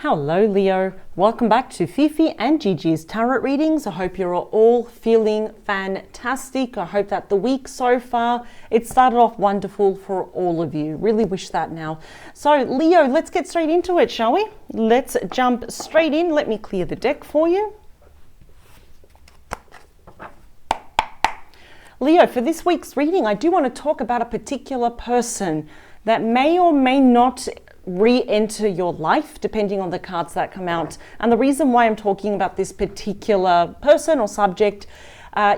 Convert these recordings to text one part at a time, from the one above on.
Hello Leo, welcome back to Fifi and Gigi's tarot readings. I hope you're all feeling fantastic. I hope that the week so far, it started off wonderful for all of you. Really wish that now. So Leo, let's get straight into it, shall we? Let's jump straight in. Let me clear the deck for you. Leo, for this week's reading, I do want to talk about a particular person that may or may not re-enter your life depending on the cards that come out. And the reason why I'm talking about this particular person or subject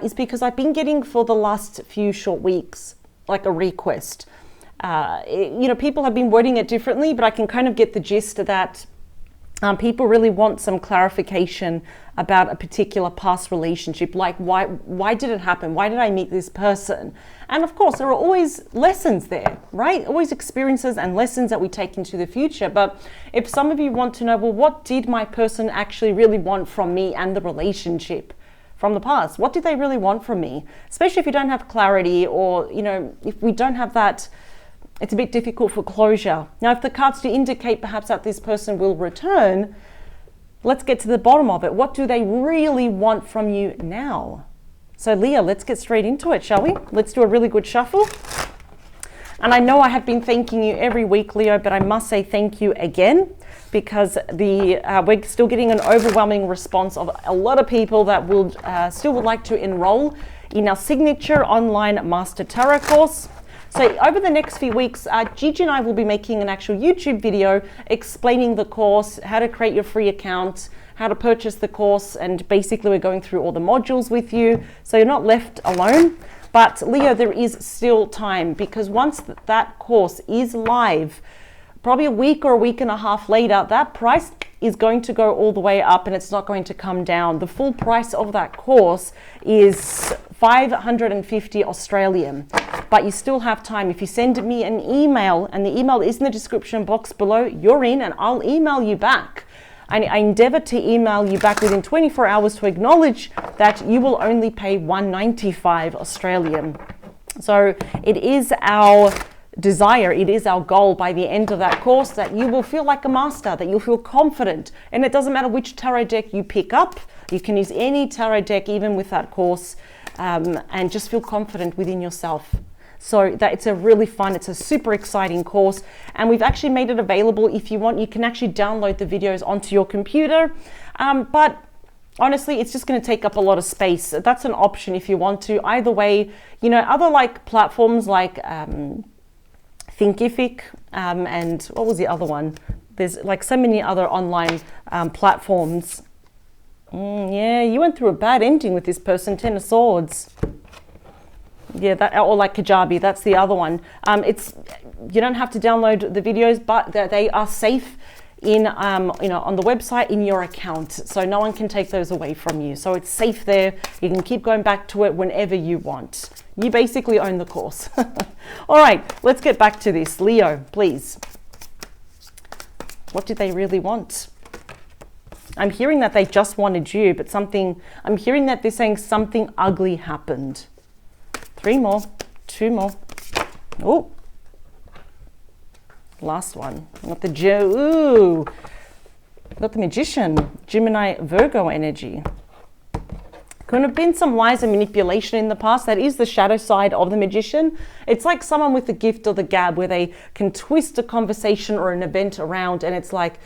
is because I've been getting for the last few short weeks like a request. People have been wording it differently, but I can kind of get the gist of that. People really want some clarification about a particular past relationship, like why did it happen? Why did I meet this person? And of course, there are always lessons there, right? Always experiences and lessons that we take into the future. But if some of you want to know, well, what did my person actually really want from me and the relationship from the past? What did they really want from me? Especially if you don't have clarity, or, if we don't have that, it's a bit difficult for closure. Now, if the cards do indicate perhaps that this person will return, let's get to the bottom of it. What do they really want from you now? So Leo, let's get straight into it, shall we? Let's do a really good shuffle. And I know I have been thanking you every week, Leo, but I must say thank you again, because we're still getting an overwhelming response of a lot of people that still would like to enroll in our signature online Master Tarot course. So over the next few weeks, Gigi and I will be making an actual YouTube video explaining the course, how to create your free account, how to purchase the course, and basically we're going through all the modules with you, so you're not left alone. But Leo, there is still time, because once that course is live, probably a week or a week and a half later, that price is going to go all the way up and it's not going to come down. The full price of that course is 550 Australian, but you still have time. If you send me an email, and the email is in the description box below, you're in, and I'll email you back. I endeavor to email you back within 24 hours to acknowledge that you will only pay 195 Australian. So it is our desire, it is our goal by the end of that course that you will feel like a master, that you'll feel confident. And it doesn't matter which tarot deck you pick up, you can use any tarot deck even with that course, and just feel confident within yourself. So that it's a super exciting course, and we've actually made it available. If you want, you can actually download the videos onto your computer, but honestly, it's just going to take up a lot of space. That's an option if you want to. Either way, other like platforms like Thinkific, and what was the other one? There's like so many other online platforms. Yeah, you went through a bad ending with this person, 10 of Swords. Yeah, or like Kajabi, that's the other one. You don't have to download the videos, but they are safe in on the website in your account, so no one can take those away from you. So it's safe there. You can keep going back to it whenever you want. You basically own the course. All right, let's get back to this. Leo, please. What did they really want? I'm hearing that they just wanted you, but I'm hearing that they're saying something ugly happened. 3 more, 2 more. Oh, last one. Got the Magician, Gemini, Virgo energy. Could have been some lies and manipulation in the past. That is the shadow side of the Magician. It's like someone with the gift of the gab, where they can twist a conversation or an event around, and it's like,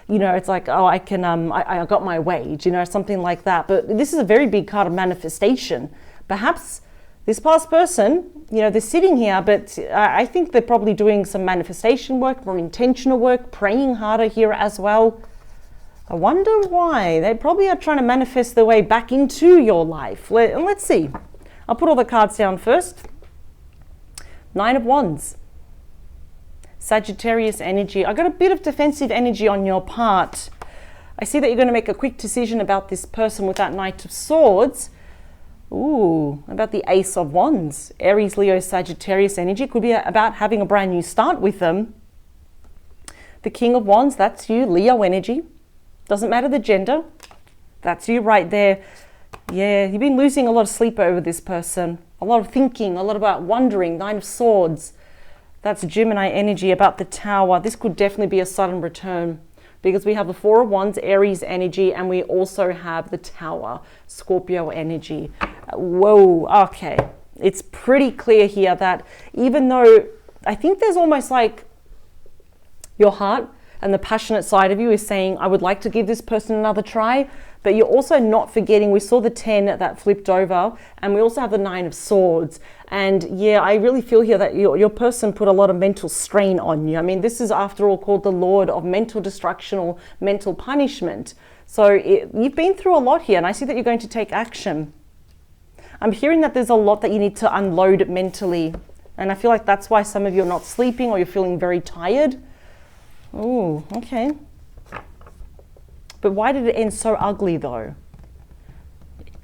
oh, I got my way, something like that. But this is a very big card of manifestation. Perhaps this past person, they're sitting here, but I think they're probably doing some manifestation work, more intentional work, praying harder here as well. I wonder why. They probably are trying to manifest their way back into your life. Let's see. I'll put all the cards down first. 9 of Wands. Sagittarius energy. I got a bit of defensive energy on your part. I see that you're going to make a quick decision about this person with that Knight of Swords. Ooh, about the Ace of Wands. Aries, Leo, Sagittarius energy. Could be about having a brand new start with them. The King of Wands, that's you, Leo energy. Doesn't matter the gender. That's you right there. Yeah, you've been losing a lot of sleep over this person. A lot of thinking, a lot about wondering. 9 of Swords. That's Gemini energy, about the Tower. This could definitely be a sudden return. because we have the Four of Wands, Aries energy, and we also have the Tower, Scorpio energy. Whoa, okay. It's pretty clear here that even though I think there's almost like your heart and the passionate side of you is saying, I would like to give this person another try, but you're also not forgetting, we saw the 10 that flipped over, and we also have the 9 of Swords. And yeah, I really feel here that your person put a lot of mental strain on you. I mean, this is after all called the Lord of mental destruction or mental punishment. So you've been through a lot here, and I see that you're going to take action. I'm hearing that there's a lot that you need to unload mentally. And I feel like that's why some of you are not sleeping or you're feeling very tired. Oh, okay. But why did it end so ugly though?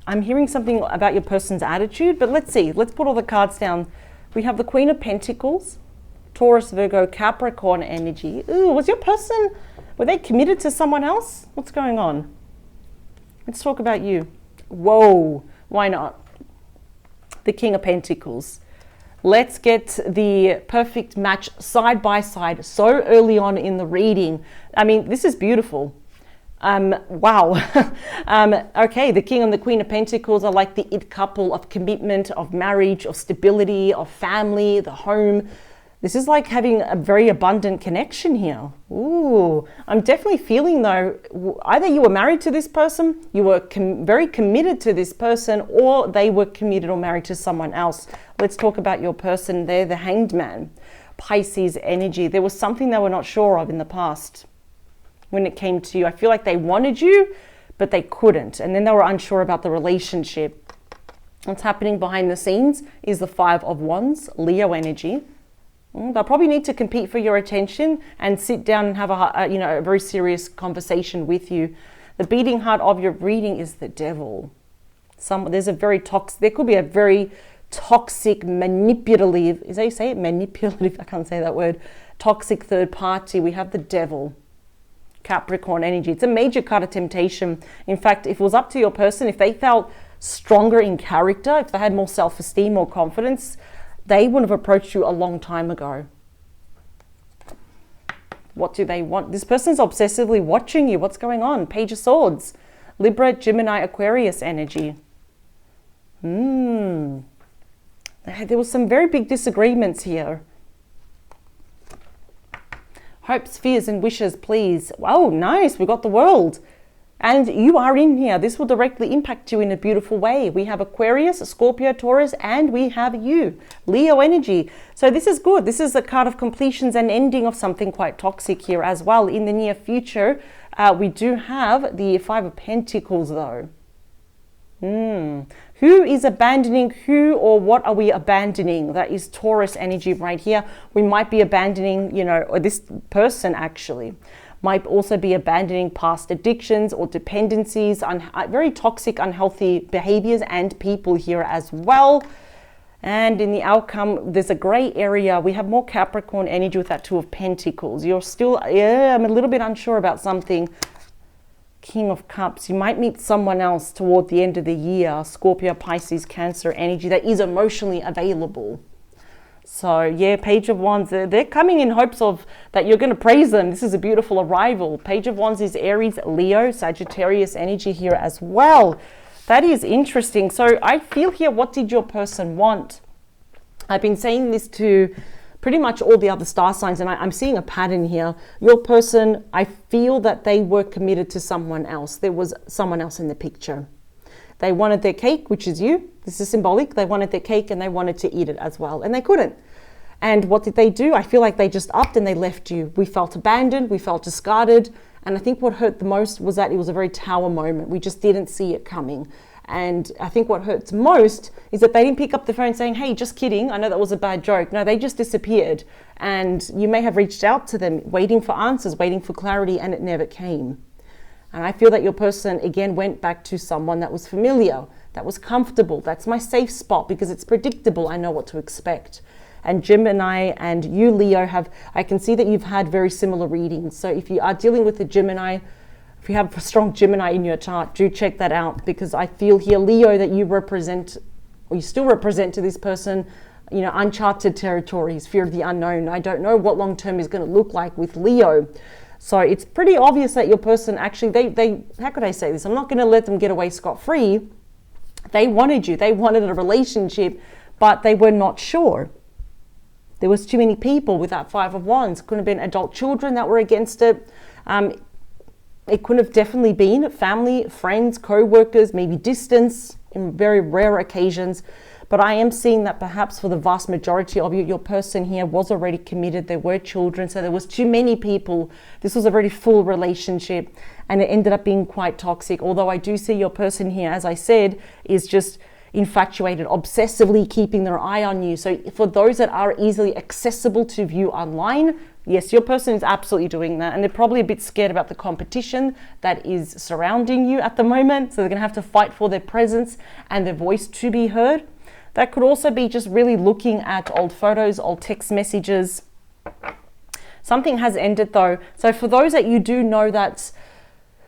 I'm hearing something about your person's attitude, but let's see. Let's put all the cards down. We have the Queen of Pentacles, Taurus, Virgo, Capricorn energy. Ooh, was your person, were they committed to someone else? What's going on? Let's talk about you. Whoa, why not? The King of Pentacles. Let's get the perfect match side by side so early on in the reading. I mean, this is beautiful. Wow. Okay, the King and the Queen of Pentacles are like the it couple of commitment, of marriage, of stability, of family, the home. This is like having a very abundant connection here. Ooh, I'm definitely feeling though, either you were married to this person, you were very committed to this person, or they were committed or married to someone else. Let's talk about your person there, the Hanged Man, Pisces energy. There was something they were not sure of in the past when it came to you. I feel like they wanted you, but they couldn't. And then they were unsure about the relationship. What's happening behind the scenes is the Five of Wands, Leo energy. They'll probably need to compete for your attention and sit down and have a very serious conversation with you. The beating heart of your reading is the Devil. There could be a very toxic, manipulative, is that how you say it? Manipulative, I can't say that word. Toxic third party. We have the Devil. Capricorn energy. It's a major card of temptation. In fact, if it was up to your person, if they felt stronger in character, if they had more self-esteem or confidence, they would have approached you a long time ago. What do they want? This person's obsessively watching you. What's going on? Page of Swords. Libra, Gemini, Aquarius energy. There was some very big disagreements here. Hopes, fears, and wishes, please. Wow, nice. We got the World. And you are in here. This will directly impact you in a beautiful way. We have Aquarius, Scorpio, Taurus, and we have you, Leo energy. So this is good. This is a card of completions and ending of something quite toxic here as well. In the near future, we do have the Five of Pentacles though. Who is abandoning who, or what are we abandoning? That is Taurus energy right here. We might be abandoning, or this person actually might also be abandoning past addictions or dependencies, very toxic, unhealthy behaviors and people here as well. And in the outcome, there's a gray area. We have more Capricorn energy with that Two of Pentacles. You're still, I'm a little bit unsure about something. King of Cups. You might meet someone else toward the end of the year. Scorpio, Pisces, Cancer energy that is emotionally available. So yeah, Page of Wands, they're coming in hopes of that you're going to praise them. This is a beautiful arrival. Page of Wands is Aries, Leo, Sagittarius energy here as well. That is interesting. So I feel here, what did your person want? I've been saying this to pretty much all the other star signs, and I'm seeing a pattern here. Your person, I feel that they were committed to someone else. There was someone else in the picture. They wanted their cake, which is you. This is symbolic. They wanted their cake and they wanted to eat it as well, and they couldn't. And what did they do? I feel like they just upped and they left you. We felt abandoned. We felt discarded. And I think what hurt the most was that it was a very tower moment. We just didn't see it coming. And I think what hurts most is that they didn't pick up the phone saying, hey, just kidding. I know that was a bad joke. No, they just disappeared. And you may have reached out to them waiting for answers, waiting for clarity, and it never came. And I feel that your person, again, went back to someone that was familiar, that was comfortable. That's my safe spot because it's predictable. I know what to expect. And Gemini and you, Leo, I can see that you've had very similar readings. So if you are dealing with a Gemini, if you have a strong Gemini in your chart, do check that out, because I feel here, Leo, that you represent, or you still represent to this person, uncharted territories, fear of the unknown. I don't know what long term is going to look like with Leo. So it's pretty obvious that your person actually, they how could I say this? I'm not going to let them get away scot-free. They wanted you. They wanted a relationship, but they were not sure. There was too many people with that Five of Wands. Could have been adult children that were against it. It could have definitely been family, friends, co-workers, maybe distance in very rare occasions. But I am seeing that perhaps for the vast majority of you, your person here was already committed. There were children, so there was too many people. This was a very full relationship, and it ended up being quite toxic. Although I do see your person here, as I said, is just infatuated, obsessively keeping their eye on you. So for those that are easily accessible to view online, yes, your person is absolutely doing that. And they're probably a bit scared about the competition that is surrounding you at the moment. So they're going to have to fight for their presence and their voice to be heard. That could also be just really looking at old photos, old text messages. Something has ended though. So for those that you do know that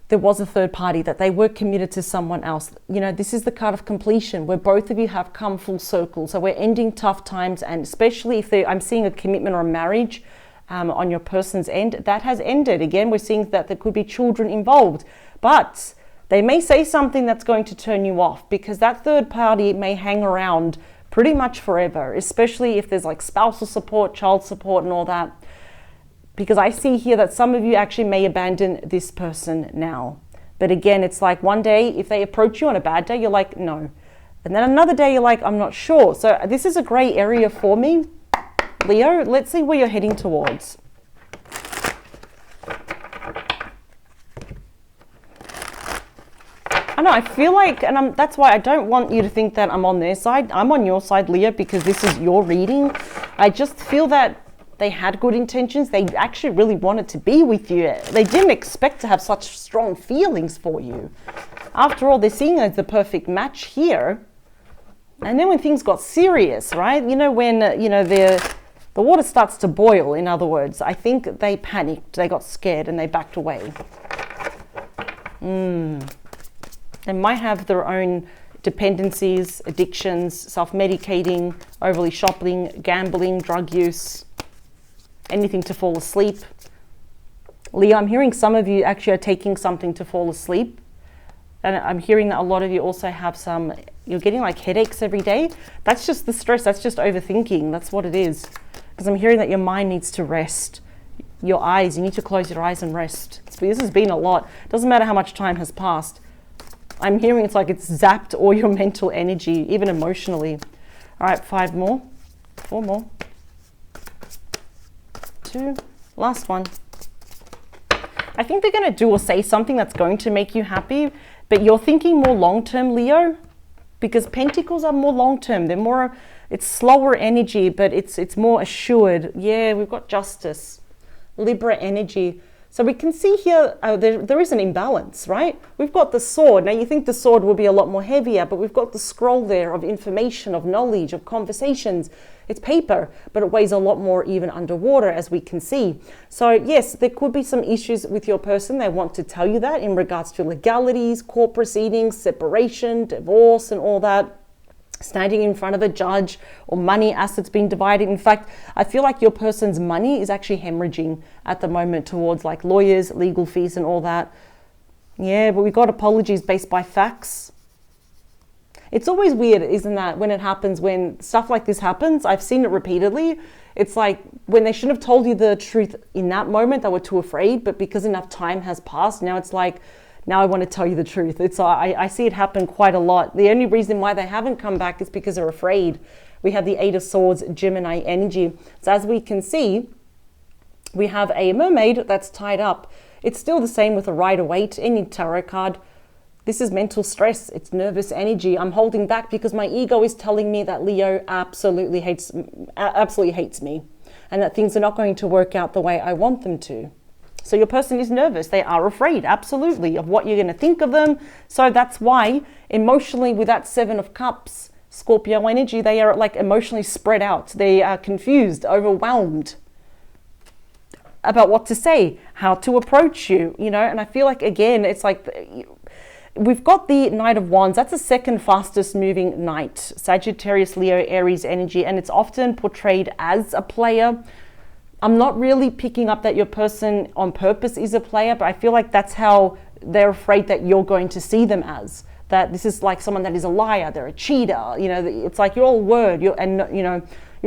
there was a third party, that they were committed to someone else, you know, this is the card of completion where both of you have come full circle. So we're ending tough times, and especially if I'm seeing a commitment or a marriage on your person's end, that has ended. Again, we're seeing that there could be children involved, but they may say something that's going to turn you off, because that third party may hang around pretty much forever, especially if there's like spousal support, child support and all that. Because I see here that some of you actually may abandon this person now. But again, it's like one day, if they approach you on a bad day, you're like, no. And then another day, you're like, I'm not sure. So this is a gray area for me. Leo, let's see where you're heading towards. I know, I feel like, and that's why I don't want you to think that I'm on their side. I'm on your side, Leo, because this is your reading. I just feel that they had good intentions. They actually really wanted to be with you. They didn't expect to have such strong feelings for you. After all, they're seeing as the perfect match here. And then when things got serious, right? You know, when, you know, the water starts to boil, in other words, I think they panicked. They got scared and they backed away. They might have their own dependencies, addictions, self-medicating, overly shopping, gambling, drug use, anything to fall asleep. Leo, I'm hearing some of you actually are taking something to fall asleep. And I'm hearing that a lot of you also have you're getting like headaches every day. That's just the stress. That's just overthinking. That's what it is. Because I'm hearing that your mind needs to rest. Your eyes, you need to close your eyes and rest. This has been a lot. Doesn't matter how much time has passed. I'm hearing it's like it's zapped all your mental energy, even emotionally. All right, 5 more, 4 more. 2, last one. I think they're going to do or say something that's going to make you happy, but you're thinking more long-term, Leo, because Pentacles are more long-term. They're more, it's slower energy, but it's more assured. Yeah, we've got Justice, Libra energy. So we can see here, there is an imbalance, right? We've got the sword. Now you think the sword will be a lot more heavier, but we've got the scroll there of information, of knowledge, of conversations. It's paper, but it weighs a lot more even underwater, as we can see. So yes, there could be some issues with your person. They want to tell you that in regards to legalities, court proceedings, separation, divorce, and all that. Standing in front of a judge, or money, assets being divided. In fact, I feel like your person's money is actually hemorrhaging at the moment towards like lawyers, legal fees and all that. Yeah, but we got apologies based by facts. It's always weird, isn't that, when it happens, when stuff like this happens? I've seen it repeatedly. It's like when they shouldn't have told you the truth in that moment, they were too afraid, but because enough time has passed, now it's like, now I want to tell you the truth. I see it happen quite a lot. The only reason why they haven't come back is because they're afraid. We have the 8 of Swords, Gemini energy. So as we can see, we have a mermaid that's tied up. It's still the same with a Rider-Waite, any tarot card. This is mental stress. It's nervous energy. I'm holding back because my ego is telling me that Leo absolutely hates me, and that things are not going to work out the way I want them to. So your person is nervous. They are afraid, absolutely, of what you're going to think of them. So that's why emotionally, with that 7 of Cups, Scorpio energy, they are like emotionally spread out. They are confused, overwhelmed about what to say, how to approach you, you know. And I feel like, again, it's like we've got the Knight of Wands. That's the second fastest moving knight. Sagittarius, Leo, Aries energy. And it's often portrayed as a player. I'm not really picking up that your person on purpose is a player, but I feel like that's how they're afraid that you're going to see them as. That this is like someone that is a liar, they're a cheater. You know, it's like you're all word, you're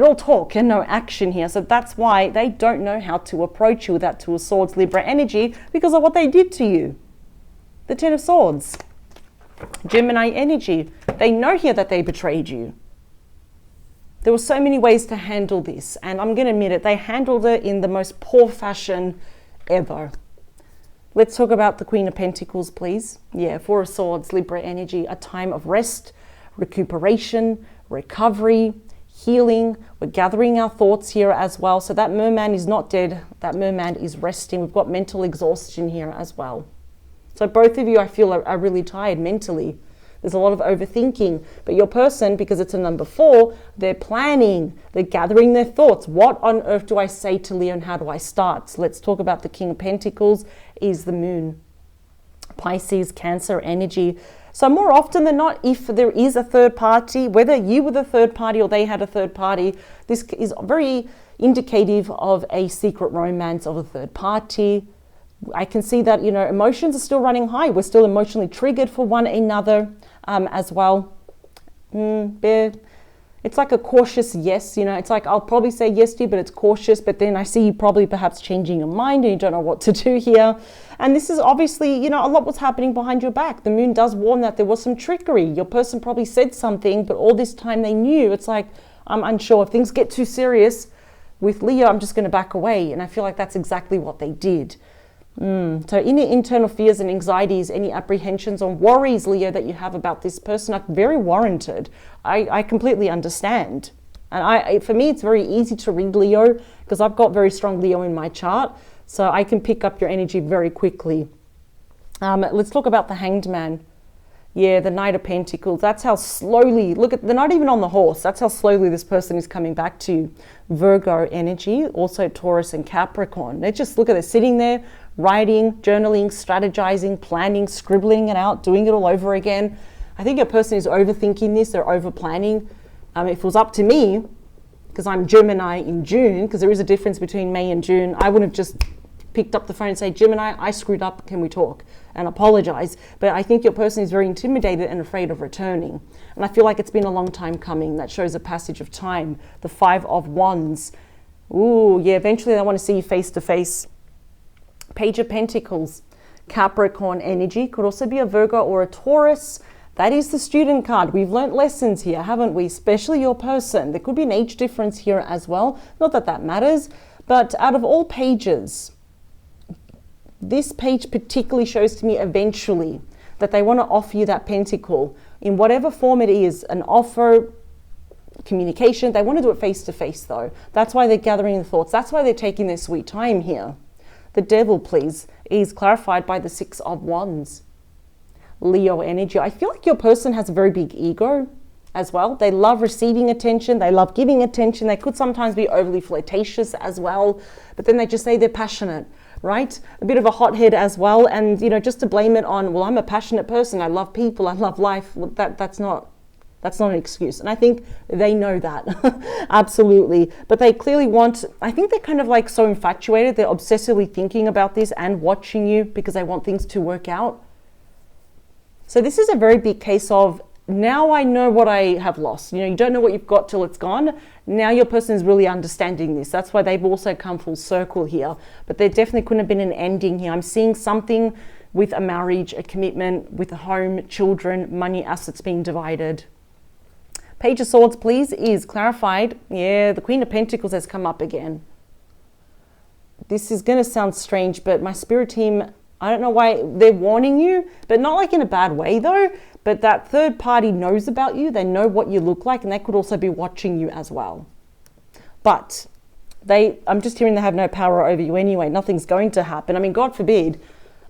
all talk and no action here. So that's why they don't know how to approach you with that Two of Swords Libra energy, because of what they did to you. The Ten of Swords, Gemini energy. They know here that they betrayed you. There were so many ways to handle this, and I'm going to admit it, they handled it in the most poor fashion ever. Let's talk about the Queen of Pentacles, please. Yeah, Four of Swords, Libra energy, a time of rest, recuperation, recovery, healing. We're gathering our thoughts here as well. So that merman is not dead. That merman is resting. We've got mental exhaustion here as well. So both of you, I feel, are really tired mentally. There's a lot of overthinking, but your person, because it's a number 4, they're planning, they're gathering their thoughts. What on earth do I say to Leo and how do I start? So let's talk about the King of Pentacles is the moon. Pisces, Cancer energy. So more often than not, if there is a third party, whether you were the third party or they had a third party, this is very indicative of a secret romance of a third party. I can see that, you know, emotions are still running high. We're still emotionally triggered for one another as well. It's like a cautious yes, you know, it's like I'll probably say yes to you, but it's cautious. But then I see you probably perhaps changing your mind and you don't know what to do here. And this is obviously, you know, a lot was happening behind your back. The moon does warn that there was some trickery. Your person probably said something, but all this time they knew. It's like, I'm unsure. If things get too serious with Leo, I'm just going to back away. And I feel like that's exactly what they did. So any internal fears and anxieties, any apprehensions or worries, Leo, that you have about this person are very warranted. I completely understand. And for me, it's very easy to read Leo because I've got very strong Leo in my chart. So I can pick up your energy very quickly. Let's talk about the Hanged Man. Yeah, the Knight of Pentacles. That's how slowly, look at, they're not even on the horse. That's how slowly this person is coming back to you. Virgo energy, also Taurus and Capricorn. They just, look at it, sitting there, writing, journaling, strategizing, planning, scribbling it out, doing it all over again. I think a person is overthinking this, they're over planning. If it was up to me, because I'm Gemini in June, because there is a difference between May and June, I would have just picked up the phone and say, Gemini, I screwed up, can we talk? And apologize. But I think your person is very intimidated and afraid of returning. And I feel like it's been a long time coming. That shows a passage of time. The Five of Wands. Ooh, yeah, eventually they want to see you face to face. Page of Pentacles, Capricorn energy. Could also be a Virgo or a Taurus. That is the student card. We've learnt lessons here, haven't we? Especially your person. There could be an age difference here as well. Not that that matters. But out of all pages, this page particularly shows to me eventually that they want to offer you that pentacle in whatever form it is, an offer, communication. They want to do it face to face though. That's why they're gathering the thoughts. That's why they're taking their sweet time here. The Devil, please, is clarified by the Six of Wands. Leo energy. I feel like your person has a very big ego as well. They love receiving attention. They love giving attention. They could sometimes be overly flirtatious as well, but then they just say they're passionate. Right? A bit of a hothead as well. And, you know, just to blame it on, well, I'm a passionate person. I love people. I love life. That's not an excuse. And I think they know that. Absolutely. But they clearly want, I think they're kind of like so infatuated. They're obsessively thinking about this and watching you because they want things to work out. So this is a very big case of, now I know what I have lost. You know, you don't know what you've got till it's gone. Now your person is really understanding this. That's why they've also come full circle here. But there definitely couldn't have been an ending here. I'm seeing something with a marriage, a commitment, with a home, children, money, assets being divided. Page of Swords, please, is clarified. Yeah, the Queen of Pentacles has come up again. This is going to sound strange, but my spirit team, I don't know why they're warning you, but not like in a bad way though. But that third party knows about you. They know what you look like, and they could also be watching you as well. But I'm just hearing they have no power over you anyway. Nothing's going to happen. I mean, God forbid,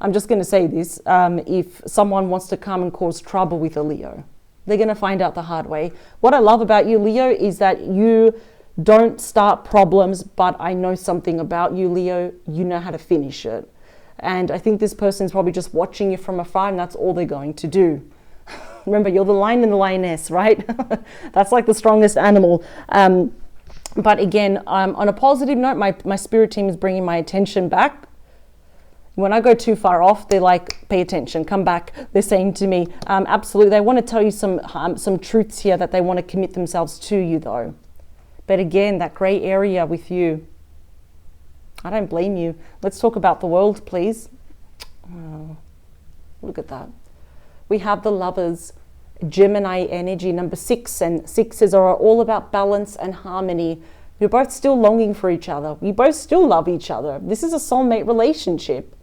I'm just going to say this, if someone wants to come and cause trouble with a Leo, they're going to find out the hard way. What I love about you, Leo, is that you don't start problems, but I know something about you, Leo. You know how to finish it. And I think this person's probably just watching you from afar, and that's all they're going to do. Remember, you're the lion and the lioness, right? That's like the strongest animal. But again, on a positive note, my spirit team is bringing my attention back. When I go too far off, they're like, pay attention, come back. They're saying to me, absolutely. They want to tell you some truths here that they want to commit themselves to you though. But again, that gray area with you, I don't blame you. Let's talk about the world, please. Oh, look at that. We have the Lovers, Gemini energy, number 6, and 6s are all about balance and harmony. You're both still longing for each other. You both still love each other. This is a soulmate relationship.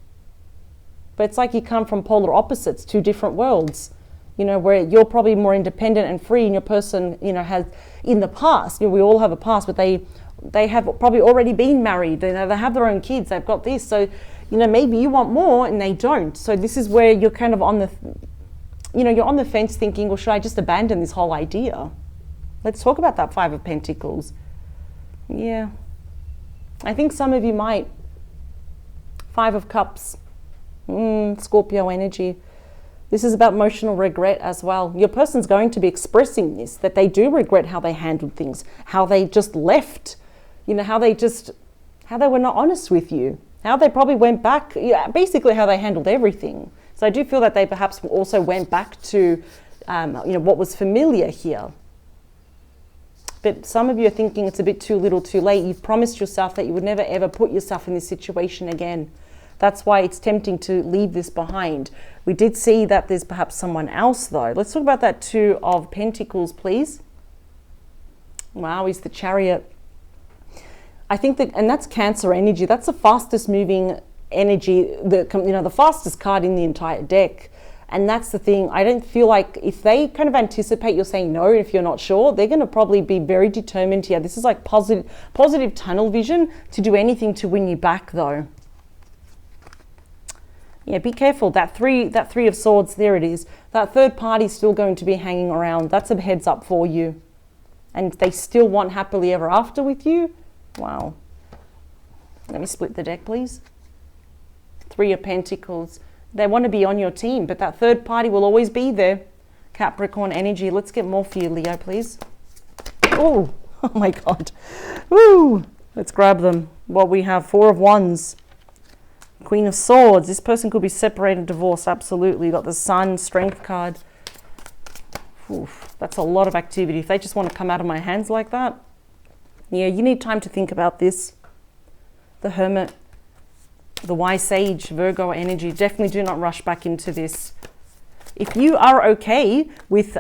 But it's like you come from polar opposites, 2 different worlds, where you're probably more independent and free, and your person, has in the past, we all have a past, but they have probably already been married, they have their own kids, they've got this. So, maybe you want more and they don't. So this is where you're kind of on the, you're on the fence thinking, well, should I just abandon this whole idea? Let's talk about that 5 of Pentacles. Yeah, I think some of you might. 5 of Cups. Scorpio energy. This is about emotional regret as well. Your person's going to be expressing this, that they do regret how they handled things, how they just left, how they were not honest with you, how they probably went back, basically how they handled everything. So I do feel that they perhaps also went back to, what was familiar here. But some of you are thinking it's a bit too little too late. You've promised yourself that you would never ever put yourself in this situation again. That's why it's tempting to leave this behind. We did see that there's perhaps someone else though. Let's talk about that 2 of Pentacles, please. Wow, he's the Chariot. I think that, and that's Cancer energy. That's the fastest moving energy, the fastest card in the entire deck. And that's the thing. I don't feel like if they kind of anticipate you're saying no, if you're not sure, they're going to probably be very determined here. This is like positive tunnel vision to do anything to win you back though. Yeah, be careful. That three of Swords, there it is. That third party's still going to be hanging around. That's a heads up for you. And they still want happily ever after with you. Wow. Let me split the deck, please. 3 of Pentacles. They want to be on your team, but that third party will always be there. Capricorn energy. Let's get more for you, Leo, please. Oh my God. Woo. Let's grab them. Well, we have 4 of Wands. Queen of Swords. This person could be separated, divorced. Absolutely. Got the Sun, Strength card. Oof, that's a lot of activity. If they just want to come out of my hands like that. Yeah, you need time to think about this. The Hermit. The Wise Sage, Virgo energy. Definitely do not rush back into this. If you are okay with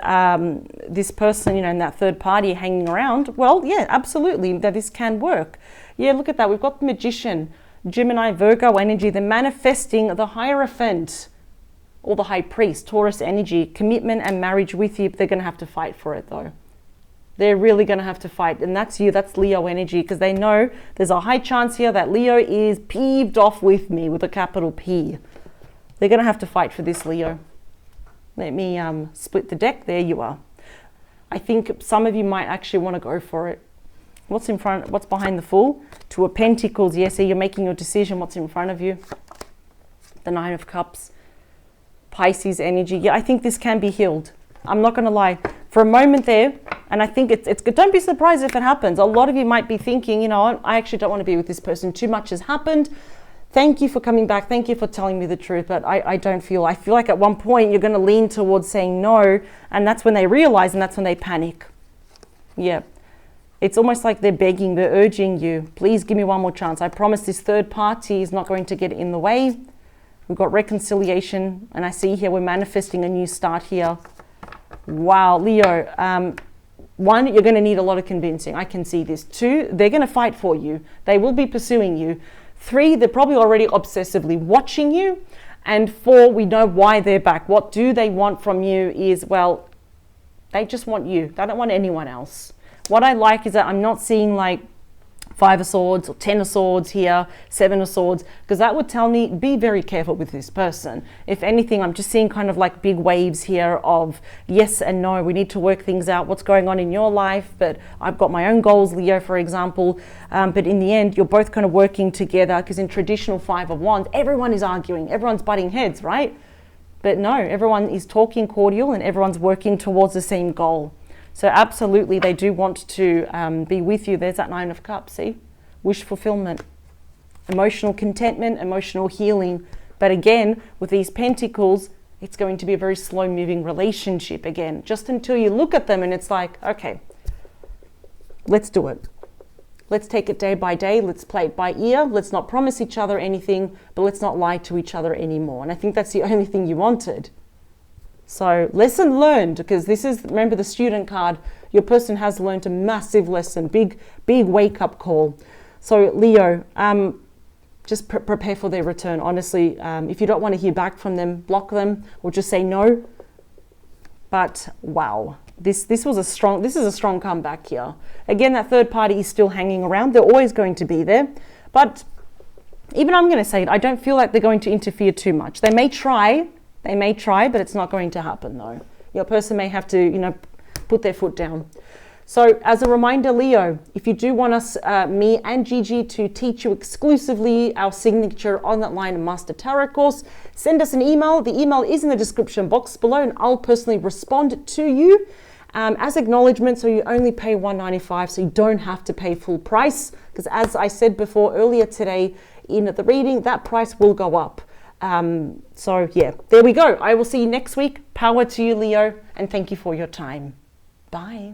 this person, and that third party hanging around, well, yeah, absolutely, that this can work. Yeah, look at that. We've got the Magician. Gemini, Virgo energy, they're manifesting the Hierophant or the High Priest, Taurus energy, commitment and marriage with you. But they're going to have to fight for it though. They're really going to have to fight. And that's you, that's Leo energy, because they know there's a high chance here that Leo is peeved off with me with a capital P. They're going to have to fight for this, Leo. Let me split the deck. There you are. I think some of you might actually want to go for it. What's in front? What's behind the Fool? 2 of Pentacles. Yes, you're making your decision. What's in front of you? The 9 of Cups. Pisces energy. Yeah, I think this can be healed. I'm not going to lie. For a moment there, and I think it's good. Don't be surprised if it happens. A lot of you might be thinking, I actually don't want to be with this person. Too much has happened. Thank you for coming back. Thank you for telling me the truth. But I feel like at one point you're going to lean towards saying no. And that's when they realize, and that's when they panic. Yeah. It's almost like they're begging, they're urging you, please give me one more chance. I promise this third party is not going to get in the way. We've got reconciliation, and I see here we're manifesting a new start here. Wow, Leo, 1, you're going to need a lot of convincing. I can see this. 2, they're going to fight for you. They will be pursuing you. 3, they're probably already obsessively watching you. And 4, we know why they're back. What do they want from you is, well, they just want you. They don't want anyone else. What I like is that I'm not seeing like 5 of Swords or 10 of Swords here, 7 of Swords, because that would tell me be very careful with this person. If anything, I'm just seeing kind of like big waves here of yes and no. We need to work things out, what's going on in your life, but I've got my own goals, Leo, for example. But in the end, you're both kind of working together, because in traditional 5 of Wands, everyone is arguing, everyone's butting heads, right? But no, everyone is talking cordial and everyone's working towards the same goal. So absolutely, they do want to be with you. There's that Nine of Cups, see? Wish fulfillment, emotional contentment, emotional healing. But again, with these pentacles, it's going to be a very slow-moving relationship again, just until you look at them and it's like, okay, let's do it. Let's take it day by day. Let's play it by ear. Let's not promise each other anything, but let's not lie to each other anymore. And I think that's the only thing you wanted. So lesson learned, because this is, remember the student card, your person has learned a massive lesson, big wake-up call. So Leo, just prepare for their return. Honestly, if you don't want to hear back from them, block them or just say no. But wow, this is a strong comeback here. Again, that third party is still hanging around. They're always going to be there. But even I'm going to say it, I don't feel like they're going to interfere too much. They may try, but it's not going to happen though. Your person may have to, put their foot down. So as a reminder, Leo, if you do want us, me and Gigi, to teach you exclusively our signature on that line Master Tarot course, send us an email. The email is in the description box below and I'll personally respond to you as acknowledgement. So you only pay $195, so you don't have to pay full price, because as I said before earlier today in the reading, that price will go up. So yeah, there we go. I will see you next week. Power to you, Leo, and thank you for your time. Bye.